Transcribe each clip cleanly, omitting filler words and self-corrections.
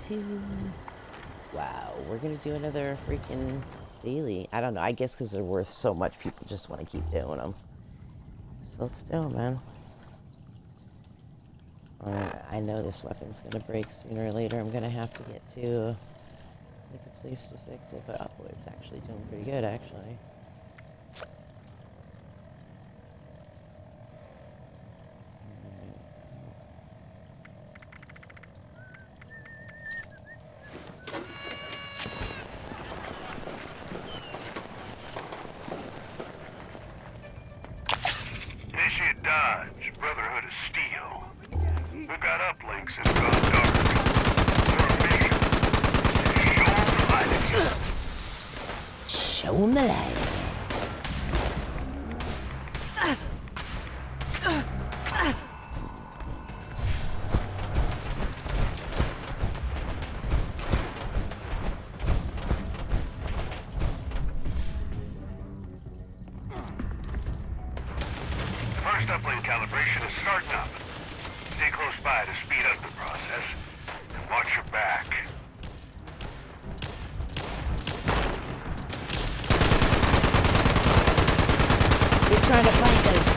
to... Wow, we're gonna do another freaking daily. I don't know. I guess because they're worth so much, people just want to keep doing them. So let's do them, man. I know this weapon's gonna break sooner or later. I'm gonna have to get to like a place to fix it, but oh, it's actually doing pretty good, actually. Initiate dodge. Brotherhood of Steel. We've got uplinks in Gone Dark. Show 'em the light. First uplink calibration is starting up. Stay close by to speed up the process. And watch your back. They're trying to flank us.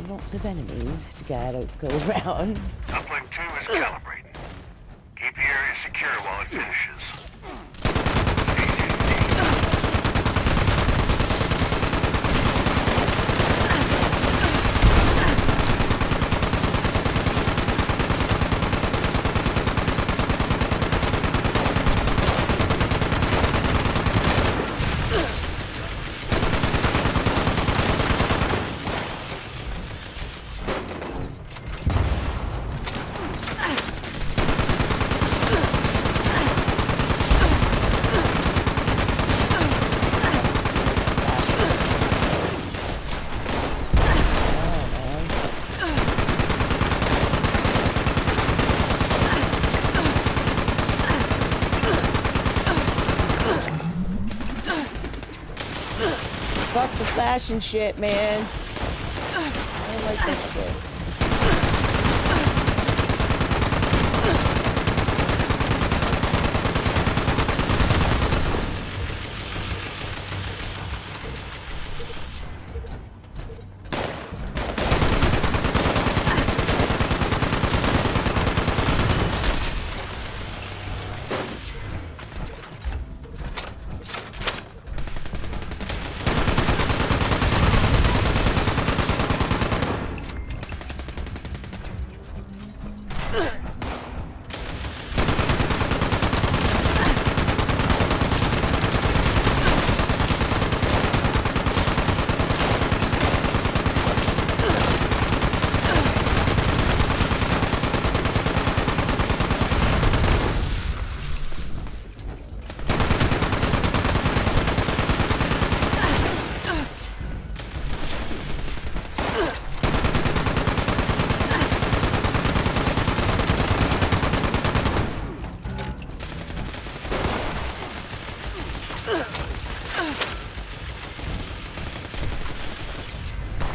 Lots of enemies to gotta go around. Uplink 2 is calibrating. Keep the area secure while it finishes. Fuck the flashing shit, man. I don't like that shit.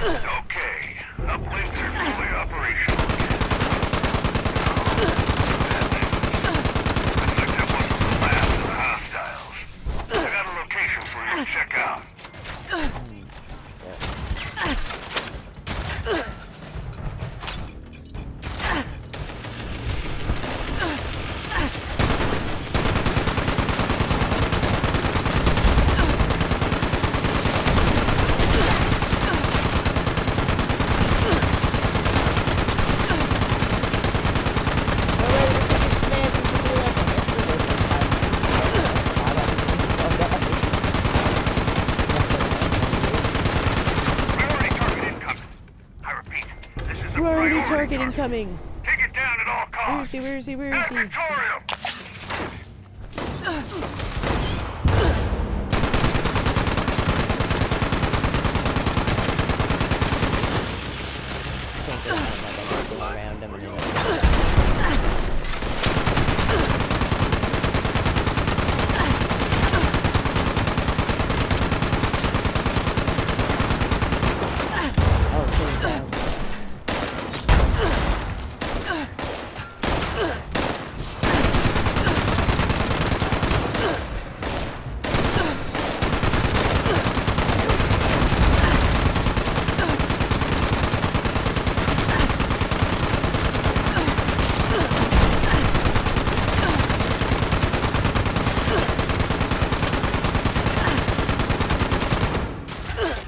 Okay, uplinks are fully operational again. Looks like that wasn't the last of the hostiles. I got a location for you to check out. Priority target incoming! Take it down at all costs. Where is he? Where is he? Where is he? Victorium! Can't get him, like I'm looking around him and oh, Tim's down.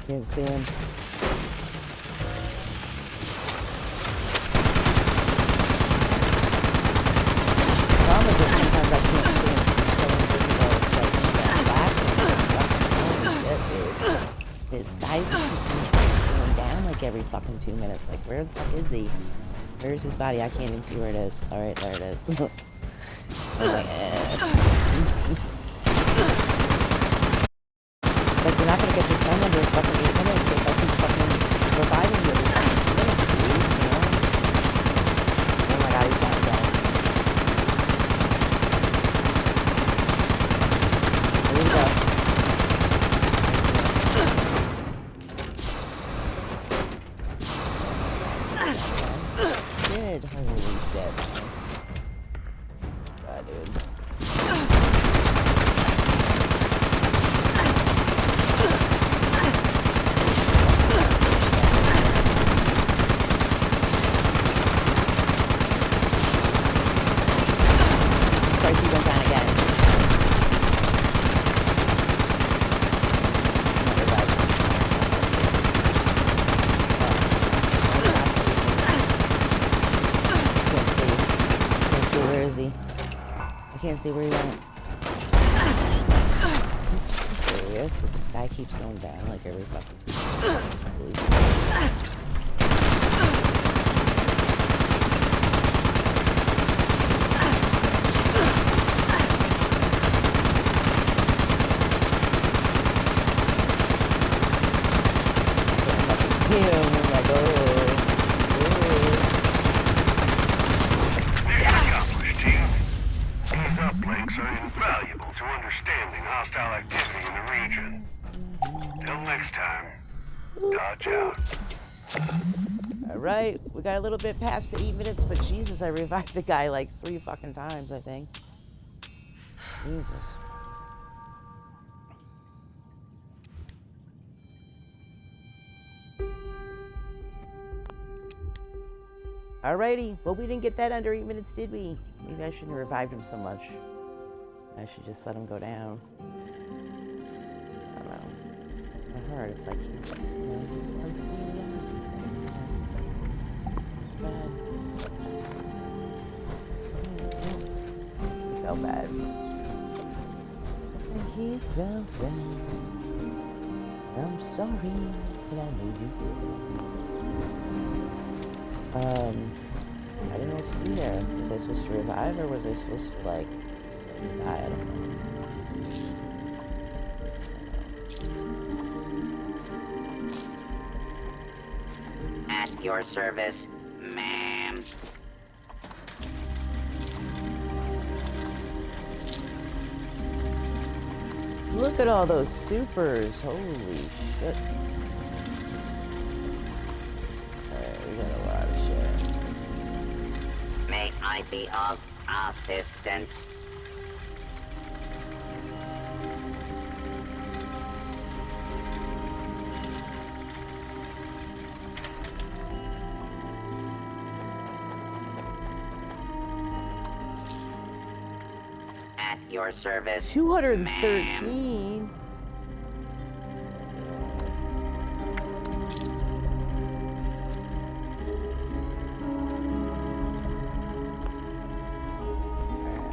Can't see him. Problem is that sometimes I can't see him because he's so invisible. It's like that flashing is fucking holy shit, dude. His dice keeps going down like every fucking 2 minutes. Like, where the fuck is he? Where's his body? I can't even see where it is. Alright, there it is. I'm like, like, you're not gonna get this done under fucking 8 minutes if I keep fucking reviving you every fucking 2 minutes, dude, you know? Oh my god, he's down again. Here we go. Good. Holy shit, man. God, dude. He went down again. Can't see. Where is he? I can't see where he went. Are you serious? If this guy keeps going down like every fucking... See him, I'm like, oh. Mission accomplished, team. These uplinks are invaluable to understanding hostile activity in the region. Till next time, dodge out. Alright, we got a little bit past the 8 minutes, but Jesus, I revived the guy like 3 fucking times, I think. Jesus. Alrighty, well, we didn't get that under 8 minutes, did we? Maybe I shouldn't have revived him so much. I should just let him go down. I don't know. It's kind of hard. It's like he's, you know, he felt bad. He felt bad. I'm sorry, but I made you feel bad. I didn't know what to do there. Was I supposed to revive, or was I supposed to, like, just let him die? I don't know. At your service, ma'am. Look at all those supers. Holy shit. I be of assistance? At your service. 213.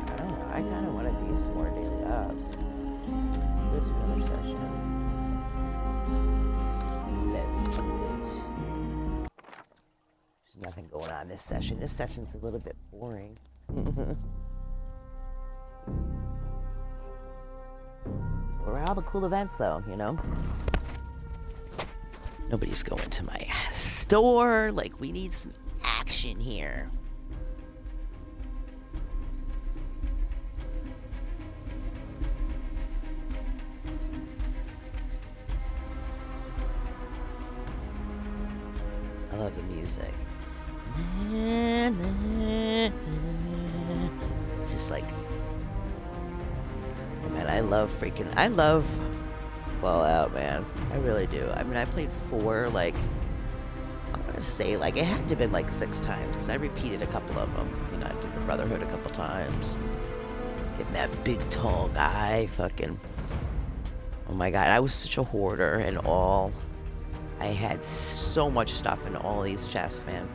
I don't know. I kind of want to do some more daily ups. Let's go to another session. Let's do it. There's nothing going on this session. This session's a little bit boring. Where are all the cool events, though, you know? Nobody's going to my store. Like, we need some action here. I love the music. It's just like, man, I love Fallout, man. I really do. I mean, I played 4, like, I want to say, like, it had to have been, like, 6 times, because I repeated a couple of them. You know, I did the Brotherhood a couple times. Getting that big, tall guy, fucking, oh my god, I was such a hoarder and all. I had so much stuff in all these chests, man.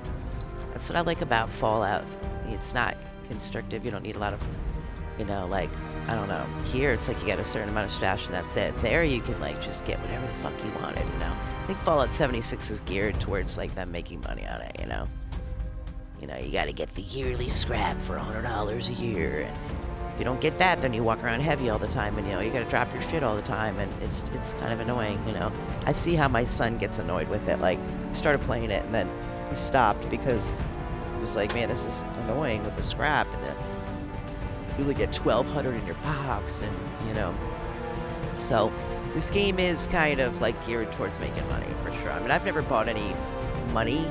That's what I like about Fallout. It's not constrictive. You don't need a lot of, you know, like, I don't know. Here, it's like you got a certain amount of stash and that's it. There, you can, like, just get whatever the fuck you wanted, you know? I think Fallout 76 is geared towards, like, them making money on it, you know? You know, you gotta get the yearly scrap for $100 a year. And if you don't get that, then you walk around heavy all the time and, you know, you gotta drop your shit all the time. And it's kind of annoying, you know? I see how my son gets annoyed with it. Like, he started playing it and then he stopped because he was like, man, this is annoying with the scrap and the... You only get 1,200 in your box, and you know. So this game is kind of like geared towards making money for sure. I mean, I've never bought any money,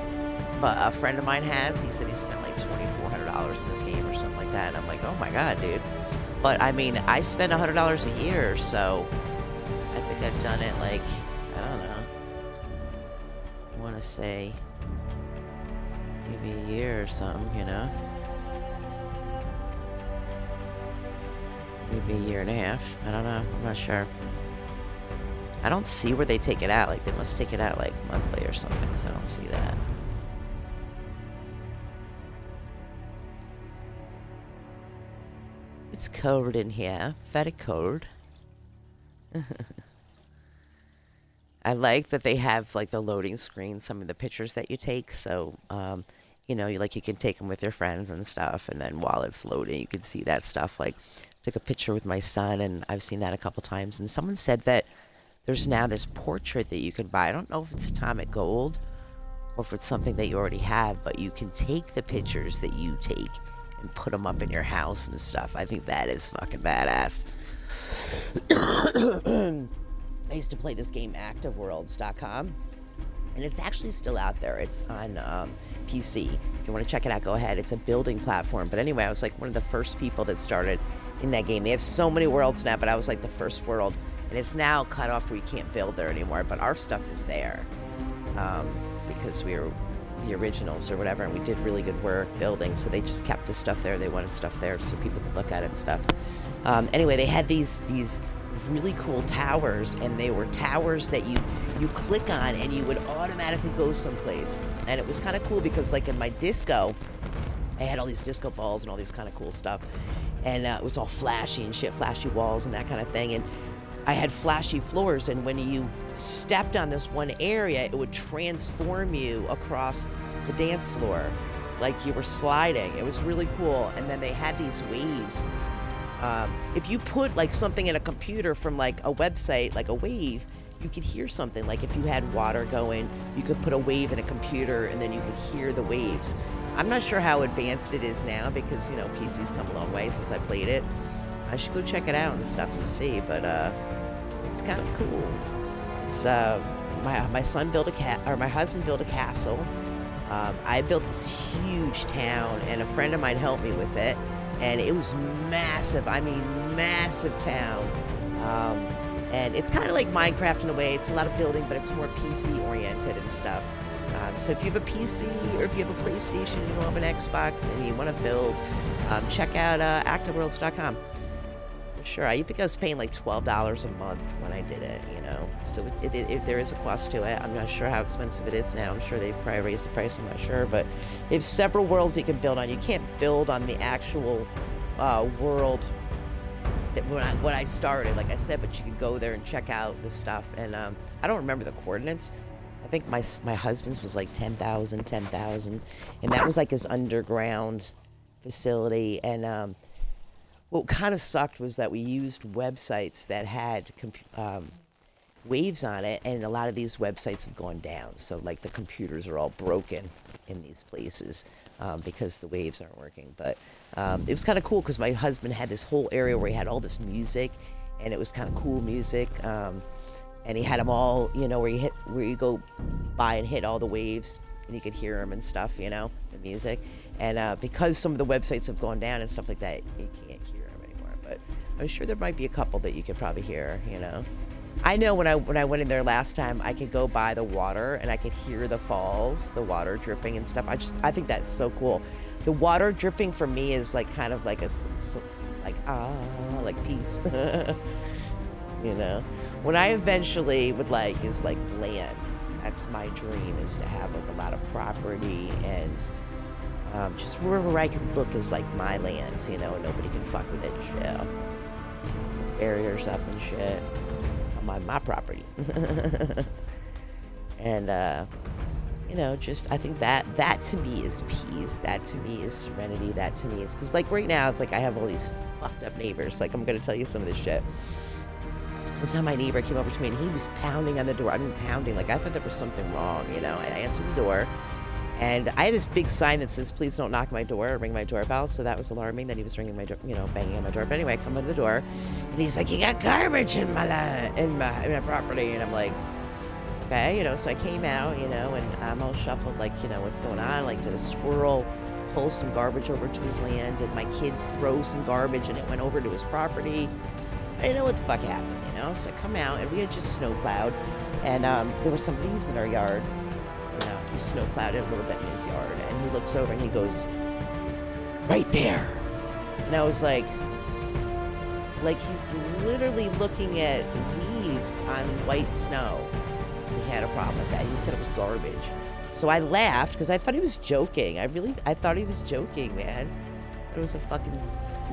but a friend of mine has. He said he spent like $2,400 in this game or something like that, and I'm like, oh my god, dude. But I mean, I spend $100 a year, so I think I've done it like, I don't know. I want to say maybe a year or something, you know. Maybe a year and a half. I don't know. I'm not sure. I don't see where they take it out. Like, they must take it out, like, monthly or something, because I don't see that. It's cold in here. Very cold. I like that they have, like, the loading screen, some of the pictures that you take, so, you know, you can take them with your friends and stuff, and then while it's loading, you can see that stuff, like... Took a picture with my son, and I've seen that a couple times. And someone said that there's now this portrait that you can buy. I don't know if it's atomic gold or if it's something that you already have, but you can take the pictures that you take and put them up in your house and stuff. I think that is fucking badass. I used to play this game, ActiveWorlds.com. And it's actually still out there. It's on PC. If you want to check it out, go ahead. It's a building platform. But anyway, I was like one of the first people that started in that game. They have so many worlds now, but I was like the first world. And it's now cut off where you can't build there anymore. But our stuff is there because we were the originals or whatever. And we did really good work building. So they just kept the stuff there. They wanted stuff there so people could look at it and stuff. Anyway, they had these really cool towers, and they were towers that you click on and you would automatically go someplace. And it was kind of cool because, like, in my disco, I had all these disco balls and all these kind of cool stuff, and it was all flashy and shit, flashy walls and that kind of thing. And I had flashy floors, and when you stepped on this one area, it would transform you across the dance floor like you were sliding. It was really cool. And then they had these waves. If you put like something in a computer from like a website, like a wave, you could hear something. Like if you had water going, you could put a wave in a computer and then you could hear the waves. I'm not sure how advanced it is now because, you know, PC's come a long way since I played it. I should go check it out and stuff and see, but it's kind of cool. It's my son built my husband built a castle, I built this huge town, and a friend of mine helped me with it, and it was massive. I mean, massive town. And it's kind of like Minecraft in a way. It's a lot of building, but it's more PC oriented and stuff. So if you have a PC or if you have a PlayStation and you don't have an Xbox and you want to build, check out ActiveWorlds.com. Sure, I think I was paying like $12 a month when I did it, you know. So there is a cost to it. I'm not sure how expensive it is now. I'm sure they've probably raised the price. I'm not sure, but they have several worlds you can build on. You can't build on the actual world that when I started, like I said, but you can go there and check out the stuff. And I don't remember the coordinates. I think my husband's was like 10,000, and that was like his underground facility. And what kind of sucked was that we used websites that had waves on it, and a lot of these websites have gone down. So like the computers are all broken in these places because the waves aren't working. But it was kind of cool because my husband had this whole area where he had all this music, and it was kind of cool music. And he had them all, you know, where you go by and hit all the waves, and you could hear them and stuff, you know, the music. And because some of the websites have gone down and stuff like that, you can't hear them anymore. But I'm sure there might be a couple that you could probably hear, you know. I know when I went in there last time, I could go by the water and I could hear the falls, the water dripping and stuff. I think that's so cool. The water dripping for me is like kind of like it's like like peace. You know, when I eventually would like is like land. That's my dream, is to have like a lot of property and just wherever I can look is like my lands, you know, and nobody can fuck with it. Shit. Barriers up and shit on my property. And you know, just I think that to me is peace. That to me is serenity. That to me is because like right now it's like I have all these fucked up neighbors. Like I'm gonna tell you some of this shit. One time my neighbor came over to me and he was pounding on the door. I mean, pounding. Like I thought there was something wrong, you know. I answered the door, and I had this big sign that says, "Please don't knock my door or ring my doorbell." So that was alarming that he was ringing my door, you know, banging on my door. But anyway, I come to the door, and he's like, "You got garbage in my property," and I'm like, "Okay," you know. So I came out, you know, and I'm all shuffled, like, you know, what's going on? Like, did a squirrel pull some garbage over to his land? Did my kids throw some garbage and it went over to his property? I didn't know what the fuck happened, you know? So I come out, and we had just snowplowed, and there were some leaves in our yard. You know, we snowplowed it a little bit in his yard, and he looks over and he goes, "Right there." And I was like he's literally looking at leaves on white snow. He had a problem with that. He said it was garbage. So I laughed because I thought he was joking. I thought he was joking, man. It was a fucking,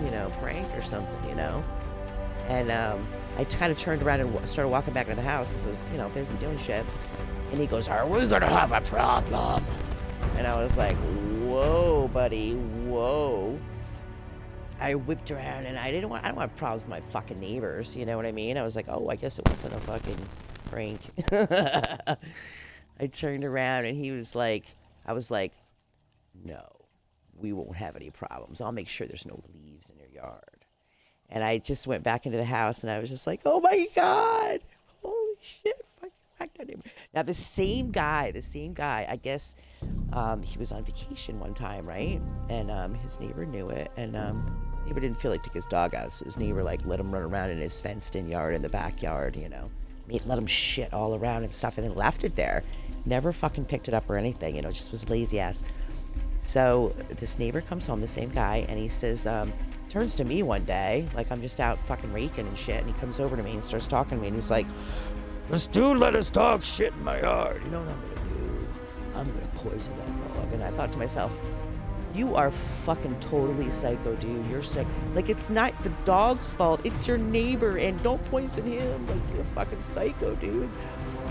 you know, prank or something, you know? And I kind of turned around and started walking back into the house because I was, you know, busy doing shit. And he goes, "Are we gonna have a problem?" And I was like, "Whoa, buddy, whoa." I whipped around and I don't want problems with my fucking neighbors, you know what I mean? I was like, "Oh, I guess it wasn't a fucking prank." I turned around and he was like, I was like, "No, we won't have any problems. I'll make sure there's no leaves in your yard." And I just went back into the house and I was just like, "Oh my God, holy shit, fuck that neighbor." Now the same guy, I guess he was on vacation one time, right? And his neighbor knew it, and his neighbor didn't feel like take his dog out, so his neighbor like let him run around in his fenced-in yard in the backyard, you know, let him shit all around and stuff, and then left it there. Never fucking picked it up or anything, you know, just was lazy ass. So this neighbor comes home, the same guy, and he says, turns to me one day, like I'm just out fucking raking and shit, and he comes over to me and starts talking to me, and he's like, "This dude let his dog shit in my yard. You know what I'm gonna do? I'm gonna poison that dog." And I thought to myself, you are fucking totally psycho, dude. You're sick. Like, it's not the dog's fault. It's your neighbor, and don't poison him. Like, you're a fucking psycho, dude.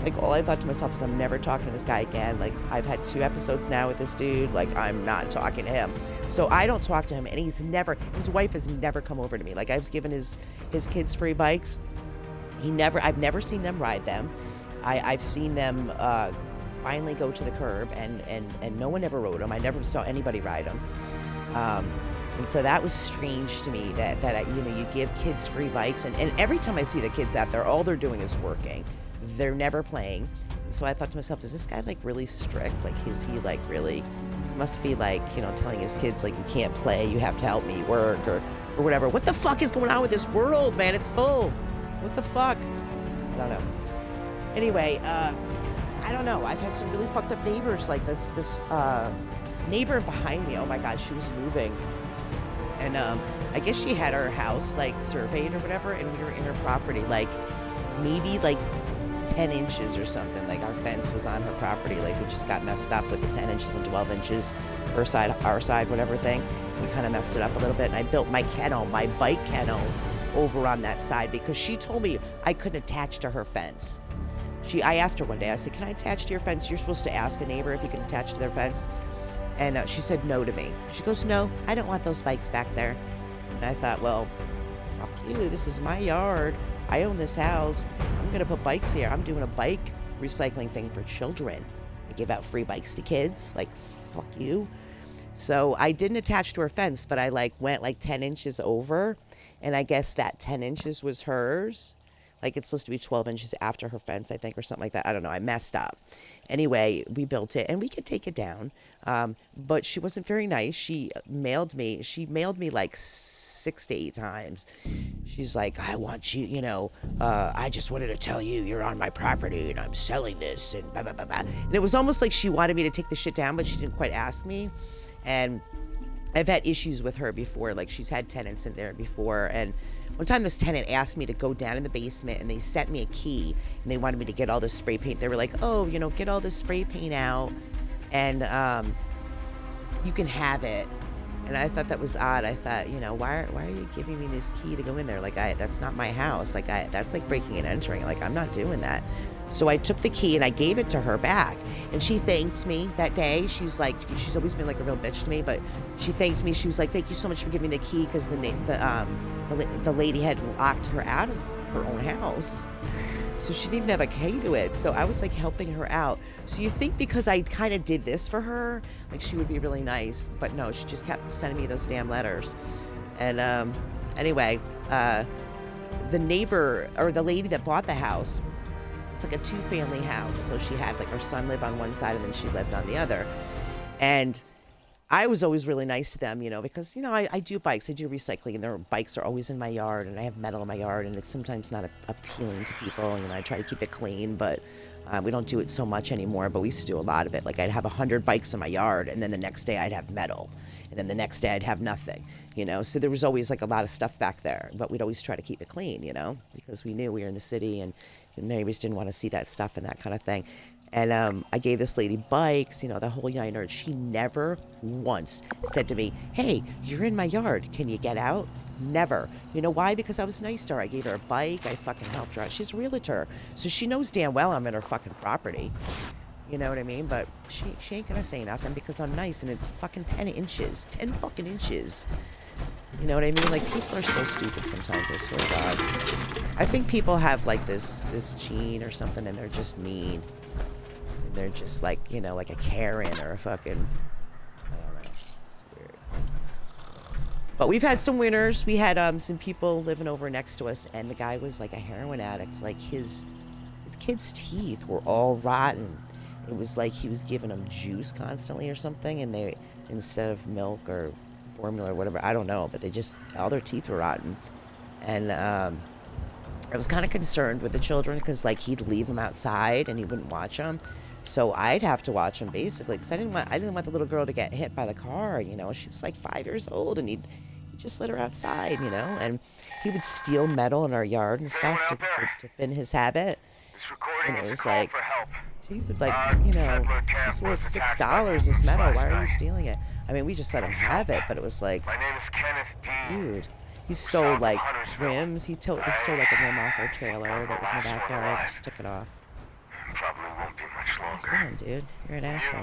Like, all I thought to myself is I'm never talking to this guy again. Like, I've had 2 episodes now with this dude. Like, I'm not talking to him. So I don't talk to him, and his wife has never come over to me. Like, I've given his kids free bikes. I've never seen them ride them. I've seen them finally go to the curb, and no one ever rode them. I never saw anybody ride them. And so that was strange to me that you know, you give kids free bikes, and every time I see the kids out there, all they're doing is working. They're never playing. so I thought to myself, is this guy like really strict? Like, is he like really, must be like, you know, telling his kids like, you can't play, you have to help me work or whatever. What the fuck is going on with this world, man? It's full. What the fuck? I don't know. Anyway, I don't know. I've had some really fucked up neighbors. Like this neighbor behind me. Oh my God, she was moving, and I guess she had her house like surveyed or whatever, and we were in her property, like maybe like 10 inches or something. Like our fence was on her property. Like we just got messed up with the 10 inches and 12 inches, her side, our side, whatever thing. We kind of messed it up a little bit, and I built my kennel, my bike kennel, over on that side because she told me I couldn't attach to her fence. I asked her one day, I said, can I attach to your fence? You're supposed to ask a neighbor if you can attach to their fence. And she said no to me. She goes, no, I don't want those bikes back there. And I thought, well, fuck you. This is my yard. I own this house. I'm going to put bikes here. I'm doing a bike recycling thing for children. I give out free bikes to kids. Like, fuck you. So I didn't attach to her fence, but I like went like 10 inches over. And I guess that 10 inches was hers. Like it's supposed to be 12 inches after her fence, I think, or something like that. I don't know. I messed up. Anyway, we built it and we could take it down. But she wasn't very nice. She mailed me like 6 to 8 times. She's like, I want you, you know, I just wanted to tell you you're on my property and I'm selling this and blah, blah, blah, blah. And it was almost like she wanted me to take the shit down, but she didn't quite ask me. And I've had issues with her before. Like she's had tenants in there before. And one time this tenant asked me to go down in the basement and they sent me a key and they wanted me to get all this spray paint. They were like, oh, you know, get all this spray paint out and you can have it. And I thought that was odd. I thought, you know, why are you giving me this key to go in there? Like, that's not my house. Like, that's like breaking and entering. Like, I'm not doing that. So I took the key and I gave it to her back. And she thanked me that day. She's like, she's always been like a real bitch to me, but she thanked me. She was like, thank you so much for giving me the key because the lady had locked her out of her own house. So she didn't even have a key to it. So I was like helping her out. So you think because I kind of did this for her, like she would be really nice. But no, she just kept sending me those damn letters. And anyway, the neighbor or the lady that bought the house, it's like a 2-family house. So she had like her son live on one side and then she lived on the other. And I was always really nice to them, you know, because, you know, I do bikes, I do recycling, and their bikes are always in my yard, and I have metal in my yard, and it's sometimes not appealing to people. You know, I try to keep it clean, but we don't do it so much anymore, but we used to do a lot of it. Like, I'd have 100 bikes in my yard, and then the next day I'd have metal, and then the next day I'd have nothing, you know? So there was always, like, a lot of stuff back there, but we'd always try to keep it clean, you know, because we knew we were in the city, and the neighbors didn't want to see that stuff and that kind of thing. And I gave this lady bikes, you know, the whole nine yards. She never once said to me, hey, you're in my yard. Can you get out? Never. You know why? Because I was nice to her. I gave her a bike. I fucking helped her out. She's a realtor. So she knows damn well I'm in her fucking property. You know what I mean? But she ain't gonna say nothing because I'm nice and it's fucking 10 inches. 10 fucking inches. You know what I mean? Like, people are so stupid sometimes, I swear to God. I think people have, like, this gene or something and they're just mean. They're just like, you know, like a Karen or a fucking, I don't know, it's weird. But we've had some winners. We had some people living over next to us, and the guy was like a heroin addict. Like his kids' teeth were all rotten. It was like he was giving them juice constantly or something, and they, instead of milk or formula or whatever, I don't know, but they just, all their teeth were rotten. And I was kind of concerned with the children because, like, he'd leave them outside and he wouldn't watch them. So I'd have to watch him basically because I didn't want the little girl to get hit by the car, you know. She was like 5 years old and he'd just let her outside, you know. And he would steal metal in our yard and stuff to fin his habit. And it was like, dude, like, you know, this is worth $6, this metal. Why are you stealing it? I mean, we just let him have it, but it was like, My name is Kenneth Dean. dude. He stole like rims. He stole like a rim off our trailer that was in the backyard. Just took it off. Probably won't be much longer. Come on, dude. You're an asshole.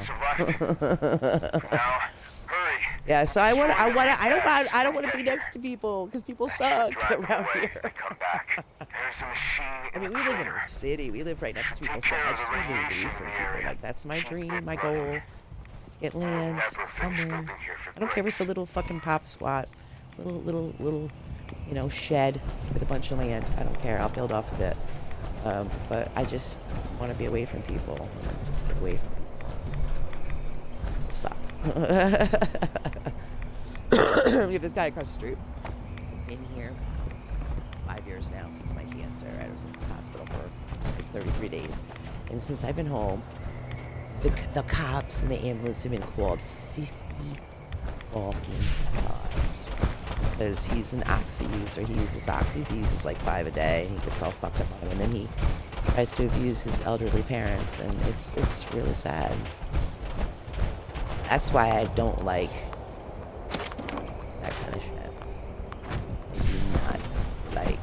Now, hurry. Yeah, so I don't want to be next to people because people suck around here. Come back. There's a machine. I mean, we live in the city. We live right next to people, so I just want to be away from people. Like, that's my dream, my goal, is to get land somewhere. I don't care if it's a little fucking pop squat, little, you know, shed with a bunch of land. I don't care. I'll build off of it. But I just want to be away from people. I wanna just get away from people. Suck. We have this guy across the street. Been here 5 years now since my cancer. I was in the hospital for like 33 days. And since I've been home, the cops and the ambulance have been called 50 fucking times. Because he's an oxy user. He uses oxys. He uses like 5 a day. And he gets all fucked up on them. And then he tries to abuse his elderly parents. And it's really sad. That's why I don't like that kind of shit. I do not like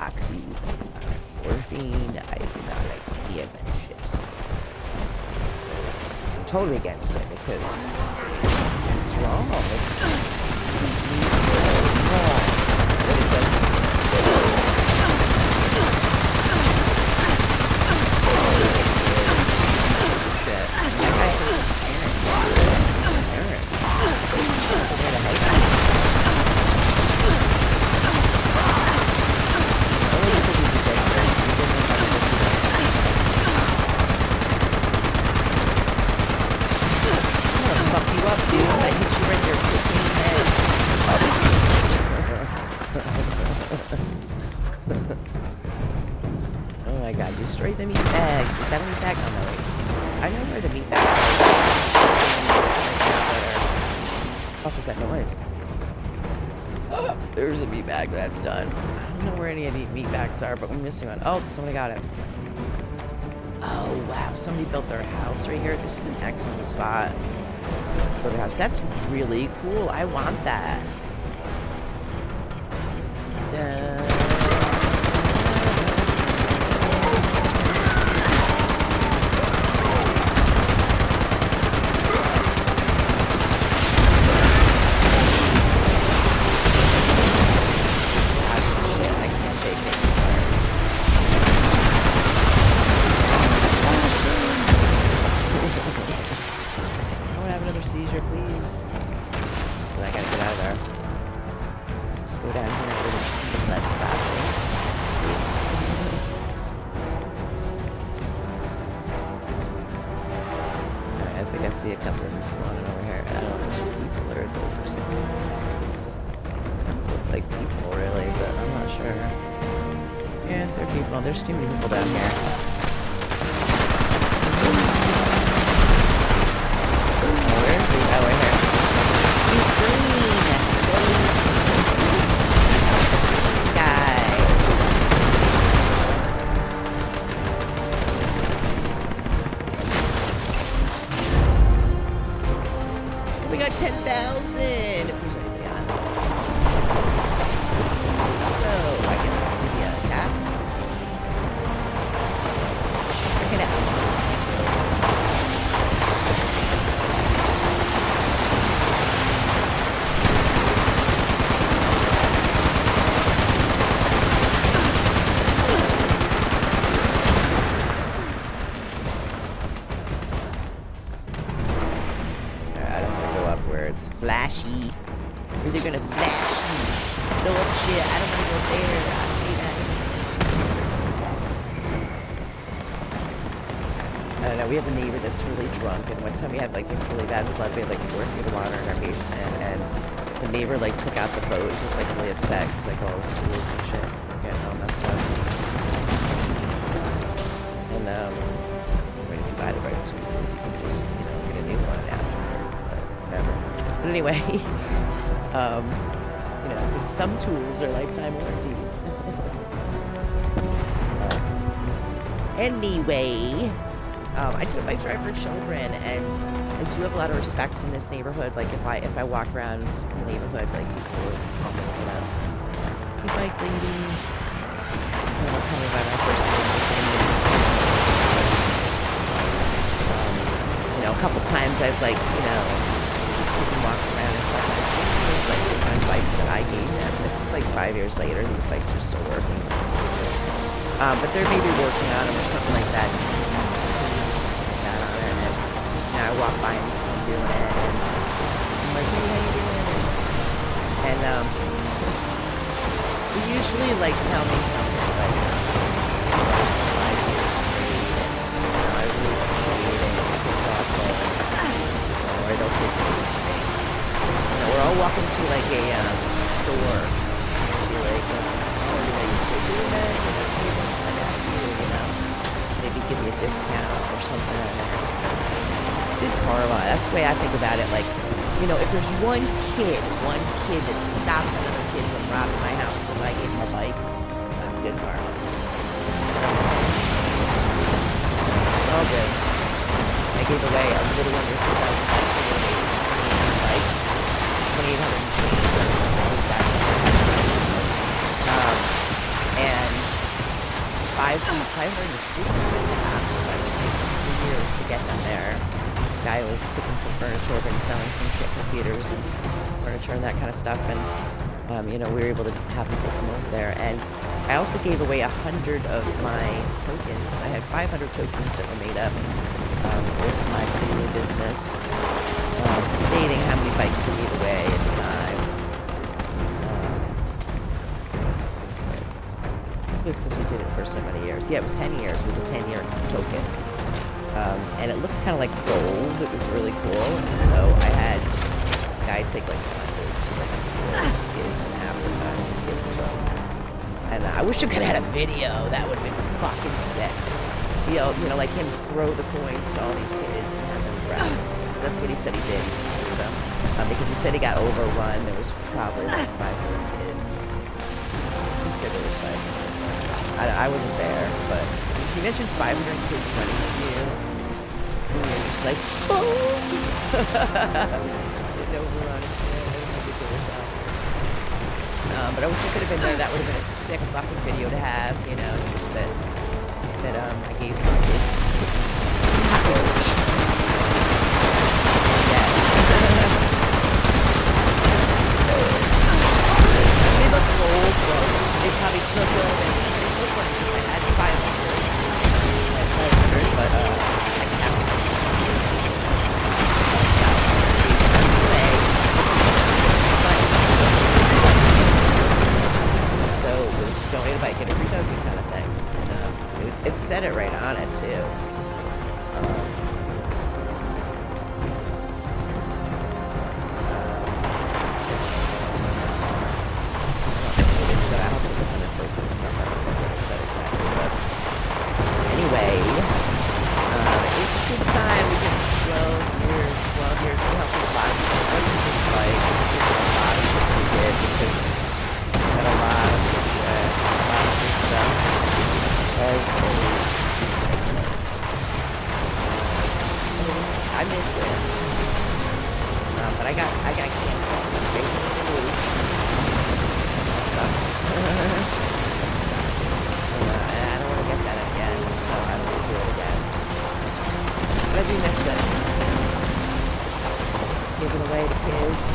oxys. I do not like morphine. I do not like any of that shit. I'm totally against it because it's wrong. It's wrong. But it doesn't. Shit. That guy hurts his parents. Parents. Where the heck? Only because he's a dead bird. He didn't know how to look at it. I'm gonna fuck you up, dude. I hit you right in your freaking head. Oh my god, destroy the meat bags. Is that a meat bag? Oh no, wait. I know where the meat bags are. What was that noise? Oh, there's a meat bag that's done. I don't know where any of the meat bags are, but we're missing one. Oh, somebody got it. Oh wow, somebody built their house right here. This is an excellent spot for their house. That's really cool. I want that. Seizure, please. So I gotta get out of there. Just go down here and there's less faster. Please. Alright, I think I see a couple of them spawning over here. I don't know if there's people or a gold person. Look like people, really, but I'm not sure. Yeah, they're people. There's too many people down here. Oh, right here. He's green. Guy. We got 10,000. If there's anybody on it. So I get the caps in this game. So check it out. Flashy. They're gonna flash you. Blow up shit. I don't wanna go there. I say that. I don't know. We have a neighbor that's really drunk, and one time we had like this really bad flood. We had like 4 feet of water in our basement, and the neighbor like took out the boat. He was like really upset because like all his tools and shit getting all messed up. And I mean, if you buy the right tools, you can just get a new one afterwards. But whatever. But anyway, because some tools are lifetime warranty. Anyway, I do a bike drive for children, and I do have a lot of respect in this neighborhood. Like if I walk around in the neighborhood, like people will call me, hey bike lady. They'll call me by my first name, the same as. A couple times I've walks around and stuff, and I've seen things like different bikes that I gave them. This is like 5 years later, these bikes are still working. But they're maybe working on them or something like that, to continue or something like that on it. And I walk by and see them doing it, and I'm like, hey, how you doing? And they usually like tell me something like, to like a store and be like, oh, are you still doing that? You know, hey, what's my nephew? You know, maybe give me a discount or something like that. It's good karma. That's the way I think about it. Like, you know, if there's one kid that stops another kid from robbing my house because I gave him a bike, that's good karma. You know what I'm saying? It's all good. I gave away a little under 3,000 bucks over the age of 28 bikes. 2,800 and change, I don't know exactly. And 550 to half the country, 3 years to get them there. Guy was taking some furniture over and selling some shit, computers and furniture and that kind of stuff, and you know, we were able to have him take them over there. And I also gave away 100 of my tokens. I had 500 tokens that were made up with my particular business, stating how many bikes we gave away at the time. So it was because we did it for so many years. Yeah, it was 10 years. It was a 10-year token. And it looked kind of like gold. It was really cool. And so I had a guy take like 100 to like those kids in Africa and just give them to them. And I wish I could have had a video. That would have been fucking sick. See how, you know, like him throw the coins to all these kids and have them grab them. Because that's what he said he did. He just threw them. Because he said he got overrun. There was probably like 500 kids. He said there was 500. I wasn't there, but he mentioned 500 kids running to you. And you're just like, oh! Didn't overrun. But I wish I could have been there. That would have been a sick fucking video to have, you know, just that I gave some kids package. Yeah. They looked old, so they probably took them, and it's so funny because I had 500, but I counted. So it was donate a bike, get a free token kind of thing. And it said it right on it too. It said I have to look on the token and stuff. I don't know what it said exactly, but anyway, it was a good time. We did 12 years. We helped a lot. It wasn't just bikes. It was a lot of shit we did because we had a lot of good stuff as a segment. I miss it. But I got canceled from the straight to the blue. That sucked. And I don't want to get that again, so I don't want to do it again. But I do miss it. Just giving away to kids.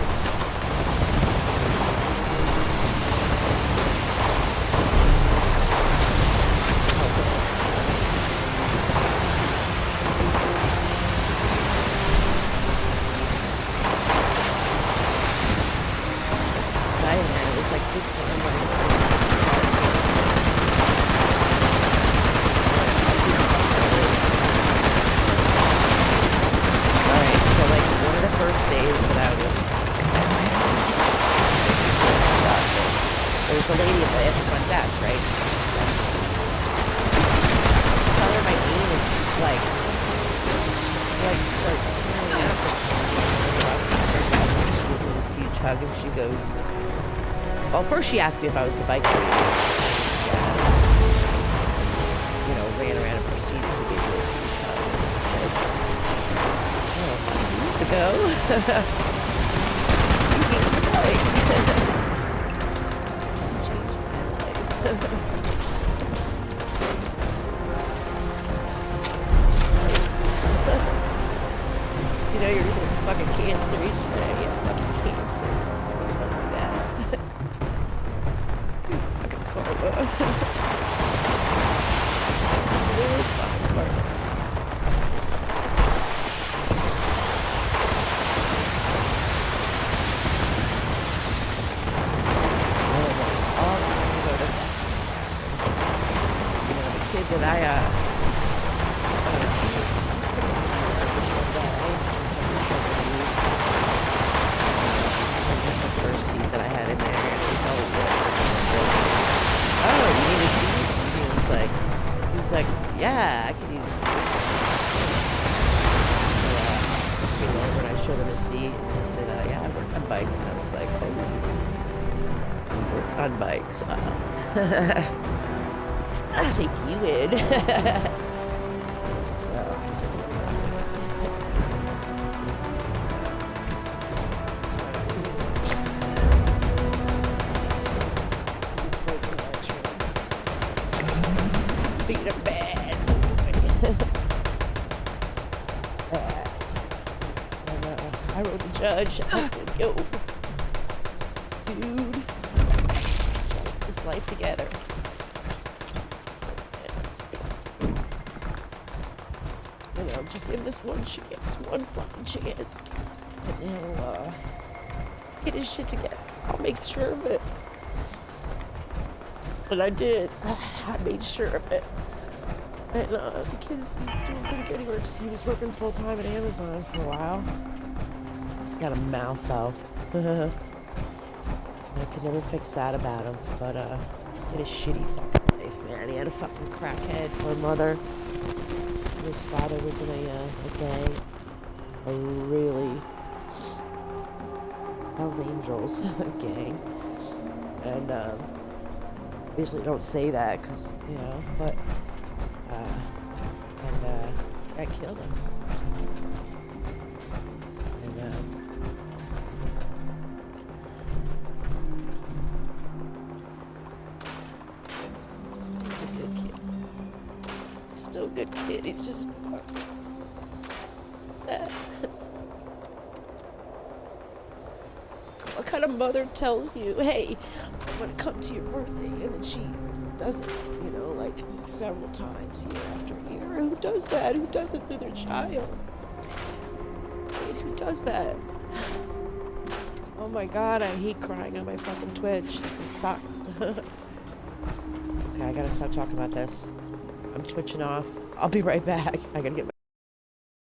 There's a lady at the front desk, right? I tell her my name and she's like starts tearing up and she runs across her desk and she gives me this huge hug and she goes, well, first she asked me if I was the bike lady. Yes. You know, ran around and proceeded to give me this huge hug and she said, oh, a few years ago, you gave me the bike. You know, you're either fucking cancer each day. You have fucking cancer. Someone tells you that. You're fucking karma. You're fucking karma. That I, he was putting on my garbage one day. He was on the show with me. It wasn't the first back, and he's so I came over and I showed him his seat, and he said, yeah, I work on bikes, and I was like, oh, you work on bikes, I'll take you in. So he's working at being a bad boy. I wrote the judge. I said, yo, dude, let's try to get this life together. You know, just give this one chance, one fucking chance. And he'll get his shit together. I'll make sure of it. And I did. I made sure of it. And the kid's he's doing pretty good. He was working full time at Amazon for a while. He's got a mouth though. I could never fix that about him. But he had a shitty fucking life, man. He had a fucking crackhead for a mother. His father was in a gang. A really Hells Angels gang. And usually don't say that because, you know, but got killed on something. And he's a good kid. Still a good kid. He's just sad. What kind of mother tells you, hey, I'm gonna come to your birthday, and then she does it, you know, like several times year after year? Who does that? Who does it to their child? Wait, who does that? Oh my god, I hate crying on my fucking Twitch. This sucks. Okay, I gotta stop talking about this. I'm twitching off. I'll be right back. I gotta get my